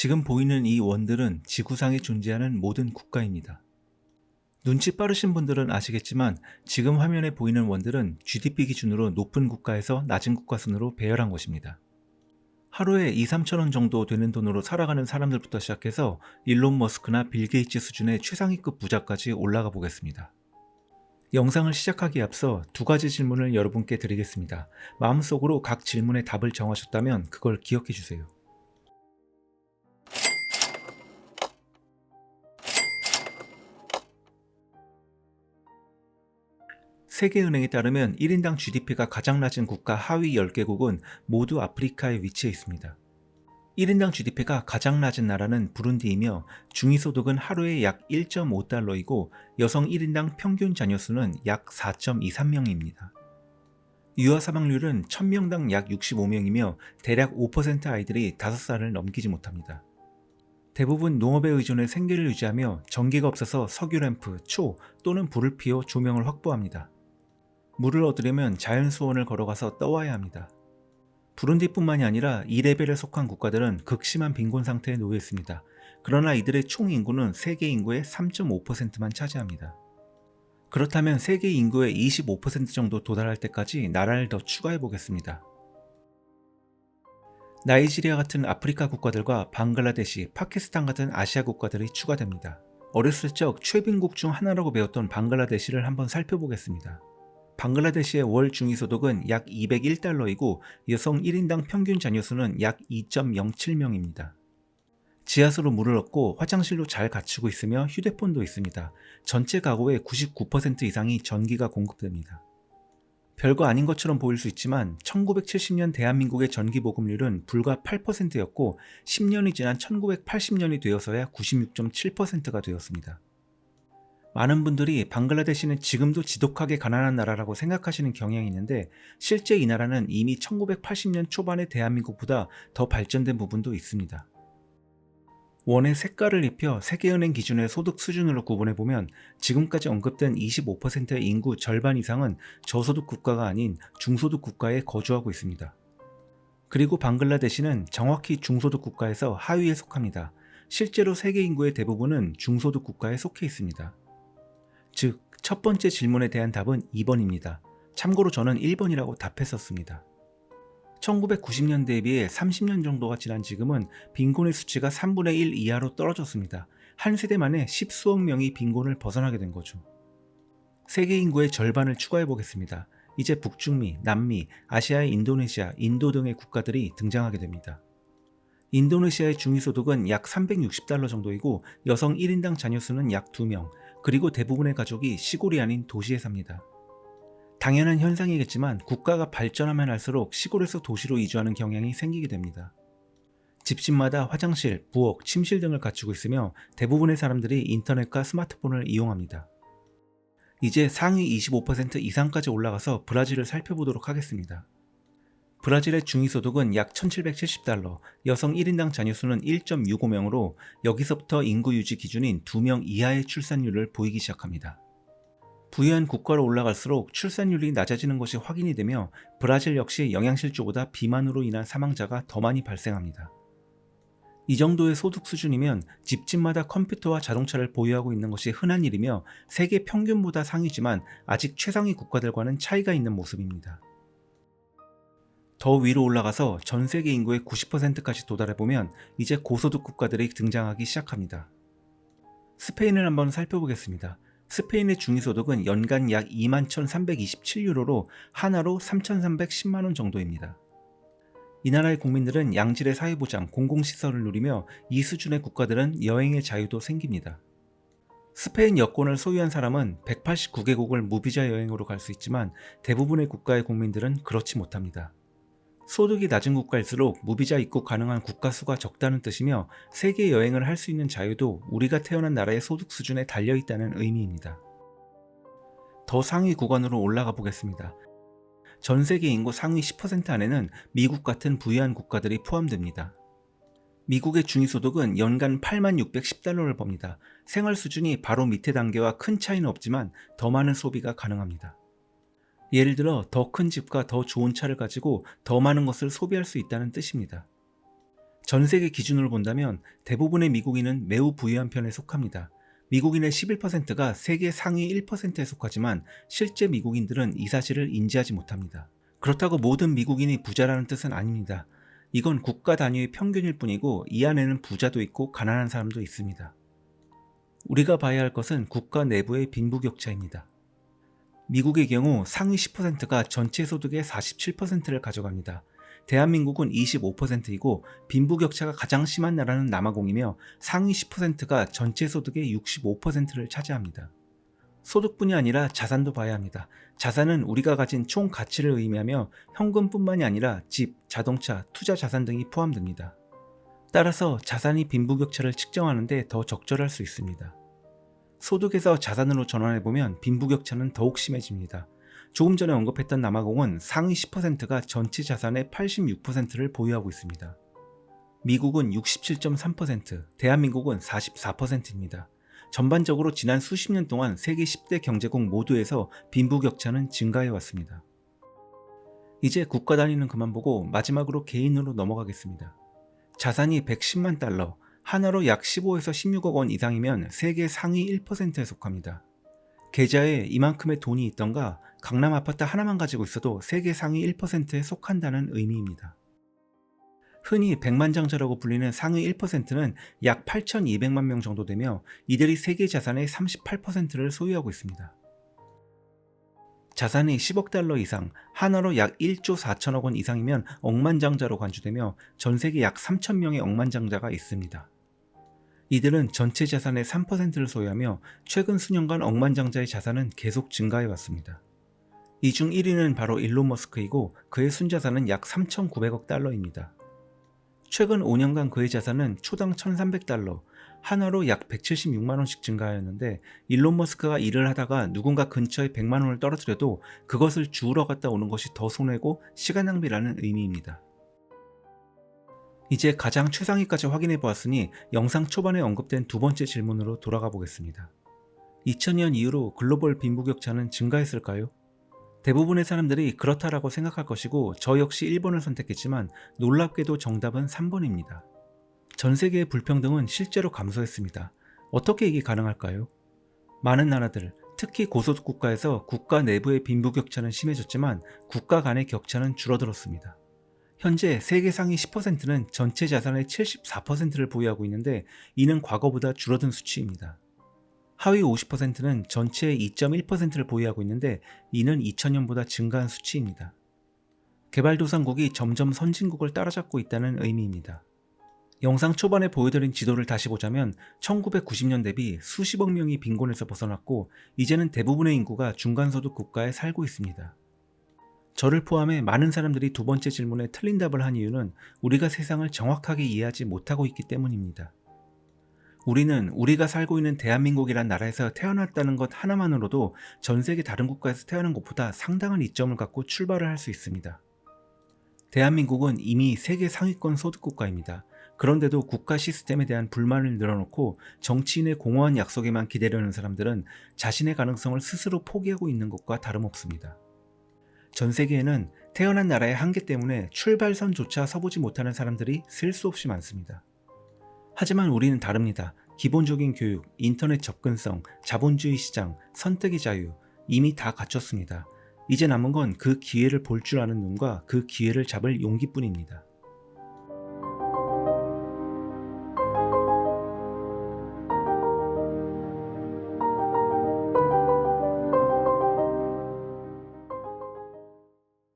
지금 보이는 이 원들은 지구상에 존재하는 모든 국가입니다. 눈치 빠르신 분들은 아시겠지만 지금 화면에 보이는 원들은 GDP 기준으로 높은 국가에서 낮은 국가 순으로 배열한 것입니다. 하루에 2, 3천 원 정도 되는 돈으로 살아가는 사람들부터 시작해서 일론 머스크나 빌 게이츠 수준의 최상위급 부자까지 올라가 보겠습니다. 영상을 시작하기에 앞서 두 가지 질문을 여러분께 드리겠습니다. 마음속으로 각 질문의 답을 정하셨다면 그걸 기억해 주세요. 세계은행에 따르면 1인당 GDP가 가장 낮은 국가 하위 10개국은 모두 아프리카에 위치해 있습니다. 1인당 GDP가 가장 낮은 나라는 부룬디이며 중위소득은 하루에 약 1.5달러이고 여성 1인당 평균 자녀수는 약 4.23명입니다. 유아 사망률은 1000명당 약 65명이며 대략 5% 아이들이 5살을 넘기지 못합니다. 대부분 농업에 의존해 생계를 유지하며 전기가 없어서 석유 램프, 초 또는 불을 피워 조명을 확보합니다. 물을 얻으려면 자연수원을 걸어가서 떠와야 합니다. 부룬디뿐만이 아니라 이 레벨에 속한 국가들은 극심한 빈곤 상태에 놓여 있습니다. 그러나 이들의 총 인구는 세계 인구의 3.5%만 차지합니다. 그렇다면 세계 인구의 25% 정도 도달할 때까지 나라를 더 추가해 보겠습니다. 나이지리아 같은 아프리카 국가들과 방글라데시, 파키스탄 같은 아시아 국가들이 추가됩니다. 어렸을 적 최빈국 중 하나라고 배웠던 방글라데시를 한번 살펴보겠습니다. 방글라데시의 월 중위소득은 약 201달러이고 여성 1인당 평균 자녀수는 약 2.07명입니다. 지하수로 물을 얻고 화장실도 잘 갖추고 있으며 휴대폰도 있습니다. 전체 가구의 99% 이상이 전기가 공급됩니다. 별거 아닌 것처럼 보일 수 있지만 1970년 대한민국의 전기 보급률은 불과 8%였고 10년이 지난 1980년이 되어서야 96.7%가 되었습니다. 많은 분들이 방글라데시는 지금도 지독하게 가난한 나라라고 생각하시는 경향이 있는데 실제 이 나라는 이미 1980년 초반의 대한민국보다 더 발전된 부분도 있습니다. 원의 색깔을 입혀 세계은행 기준의 소득 수준으로 구분해보면 지금까지 언급된 25%의 인구 절반 이상은 저소득 국가가 아닌 중소득 국가에 거주하고 있습니다. 그리고 방글라데시는 정확히 중소득 국가에서 하위에 속합니다. 실제로 세계 인구의 대부분은 중소득 국가에 속해 있습니다. 즉, 첫 번째 질문에 대한 답은 2번입니다. 참고로 저는 1번이라고 답했었습니다. 1990년대에 비해 30년 정도가 지난 지금은 빈곤의 수치가 3분의 1 이하로 떨어졌습니다. 한 세대 만에 10수억 명이 빈곤을 벗어나게 된 거죠. 세계 인구의 절반을 추가해 보겠습니다. 이제 북중미, 남미, 아시아의 인도네시아, 인도 등의 국가들이 등장하게 됩니다. 인도네시아의 중위소득은 약 360달러 정도이고 여성 1인당 자녀수는 약 2명, 그리고 대부분의 가족이 시골이 아닌 도시에 삽니다. 당연한 현상이겠지만 국가가 발전하면 할수록 시골에서 도시로 이주하는 경향이 생기게 됩니다. 집집마다 화장실, 부엌, 침실 등을 갖추고 있으며 대부분의 사람들이 인터넷과 스마트폰을 이용합니다. 이제 상위 25% 이상까지 올라가서 브라질을 살펴보도록 하겠습니다. 브라질의 중위소득은 약 1770달러, 여성 1인당 자녀수는 1.65명으로 여기서부터 인구 유지 기준인 2명 이하의 출산율을 보이기 시작합니다. 부유한 국가로 올라갈수록 출산율이 낮아지는 것이 확인이 되며 브라질 역시 영양실조보다 비만으로 인한 사망자가 더 많이 발생합니다. 이 정도의 소득 수준이면 집집마다 컴퓨터와 자동차를 보유하고 있는 것이 흔한 일이며 세계 평균보다 상위지만 아직 최상위 국가들과는 차이가 있는 모습입니다. 더 위로 올라가서 전 세계 인구의 90%까지 도달해보면 이제 고소득 국가들이 등장하기 시작합니다. 스페인을 한번 살펴보겠습니다. 스페인의 중위소득은 연간 약 21,327유로로 하나로 3,310만원 정도입니다. 이 나라의 국민들은 양질의 사회보장, 공공시설을 누리며 이 수준의 국가들은 여행의 자유도 생깁니다. 스페인 여권을 소유한 사람은 189개국을 무비자 여행으로 갈 수 있지만 대부분의 국가의 국민들은 그렇지 못합니다. 소득이 낮은 국가일수록 무비자 입국 가능한 국가 수가 적다는 뜻이며 세계 여행을 할 수 있는 자유도 우리가 태어난 나라의 소득 수준에 달려있다는 의미입니다. 더 상위 구간으로 올라가 보겠습니다. 전 세계 인구 상위 10% 안에는 미국 같은 부유한 국가들이 포함됩니다. 미국의 중위소득은 연간 8610달러를 법니다. 생활 수준이 바로 밑에 단계와 큰 차이는 없지만 더 많은 소비가 가능합니다. 예를 들어 더 큰 집과 더 좋은 차를 가지고 더 많은 것을 소비할 수 있다는 뜻입니다. 전 세계 기준으로 본다면 대부분의 미국인은 매우 부유한 편에 속합니다. 미국인의 11%가 세계 상위 1%에 속하지만 실제 미국인들은 이 사실을 인지하지 못합니다. 그렇다고 모든 미국인이 부자라는 뜻은 아닙니다. 이건 국가 단위의 평균일 뿐이고 이 안에는 부자도 있고 가난한 사람도 있습니다. 우리가 봐야 할 것은 국가 내부의 빈부격차입니다. 미국의 경우 상위 10%가 전체 소득의 47%를 가져갑니다. 대한민국은 25%이고 빈부격차가 가장 심한 나라는 남아공이며 상위 10%가 전체 소득의 65%를 차지합니다. 소득뿐이 아니라 자산도 봐야 합니다. 자산은 우리가 가진 총 가치를 의미하며 현금뿐만이 아니라 집, 자동차, 투자 자산 등이 포함됩니다. 따라서 자산이 빈부격차를 측정하는데 더 적절할 수 있습니다. 소득에서 자산으로 전환해보면 빈부격차는 더욱 심해집니다. 조금 전에 언급했던 남아공은 상위 10%가 전체 자산의 86%를 보유하고 있습니다. 미국은 67.3%, 대한민국은 44%입니다. 전반적으로 지난 수십 년 동안 세계 10대 경제국 모두에서 빈부격차는 증가해 왔습니다. 이제 국가 단위는 그만 보고 마지막으로 개인으로 넘어가겠습니다. 자산이 110만 달러, 하나로 약 15에서 16억 원 이상이면 세계 상위 1%에 속합니다. 계좌에 이만큼의 돈이 있던가 강남 아파트 하나만 가지고 있어도 세계 상위 1%에 속한다는 의미입니다. 흔히 백만장자라고 불리는 상위 1%는 약 8,200만 명 정도 되며 이들이 세계 자산의 38%를 소유하고 있습니다. 자산이 10억 달러 이상, 하나로 약 1조 4천억 원 이상이면 억만장자로 간주되며 전 세계 약 3,000명의 억만장자가 있습니다. 이들은 전체 자산의 3%를 소유하며 최근 수년간 억만장자의 자산은 계속 증가해 왔습니다. 이 중 1위는 바로 일론 머스크이고 그의 순자산은 약 3,900억 달러입니다. 최근 5년간 그의 자산은 초당 1,300달러, 하나로 약 176만원씩 증가하였는데 일론 머스크가 일을 하다가 누군가 근처에 100만원을 떨어뜨려도 그것을 주우러 갔다 오는 것이 더 손해고 시간 낭비라는 의미입니다. 이제 가장 최상위까지 확인해 보았으니 영상 초반에 언급된 두 번째 질문으로 돌아가 보겠습니다. 2000년 이후로 글로벌 빈부격차는 증가했을까요? 대부분의 사람들이 그렇다라고 생각할 것이고 저 역시 1번을 선택했지만 놀랍게도 정답은 3번입니다. 전 세계의 불평등은 실제로 감소했습니다. 어떻게 이게 가능할까요? 많은 나라들, 특히 고소득 국가에서 국가 내부의 빈부격차는 심해졌지만 국가 간의 격차는 줄어들었습니다. 현재 세계 상위 10%는 전체 자산의 74%를 보유하고 있는데 이는 과거보다 줄어든 수치입니다. 하위 50%는 전체의 2.1%를 보유하고 있는데 이는 2000년보다 증가한 수치입니다. 개발도상국이 점점 선진국을 따라잡고 있다는 의미입니다. 영상 초반에 보여드린 지도를 다시 보자면 1990년 대비 수십억 명이 빈곤에서 벗어났고 이제는 대부분의 인구가 중간소득 국가에 살고 있습니다. 저를 포함해 많은 사람들이 두 번째 질문에 틀린 답을 한 이유는 우리가 세상을 정확하게 이해하지 못하고 있기 때문입니다. 우리는 우리가 살고 있는 대한민국이란 나라에서 태어났다는 것 하나만으로도 전 세계 다른 국가에서 태어난 것보다 상당한 이점을 갖고 출발을 할 수 있습니다. 대한민국은 이미 세계 상위권 소득국가입니다. 그런데도 국가 시스템에 대한 불만을 늘어놓고 정치인의 공허한 약속에만 기대려는 사람들은 자신의 가능성을 스스로 포기하고 있는 것과 다름없습니다. 전 세계에는 태어난 나라의 한계 때문에 출발선조차 서보지 못하는 사람들이 셀 수 없이 많습니다. 하지만 우리는 다릅니다. 기본적인 교육, 인터넷 접근성, 자본주의 시장, 선택의 자유 이미 다 갖췄습니다. 이제 남은 건 그 기회를 볼 줄 아는 눈과 그 기회를 잡을 용기뿐입니다.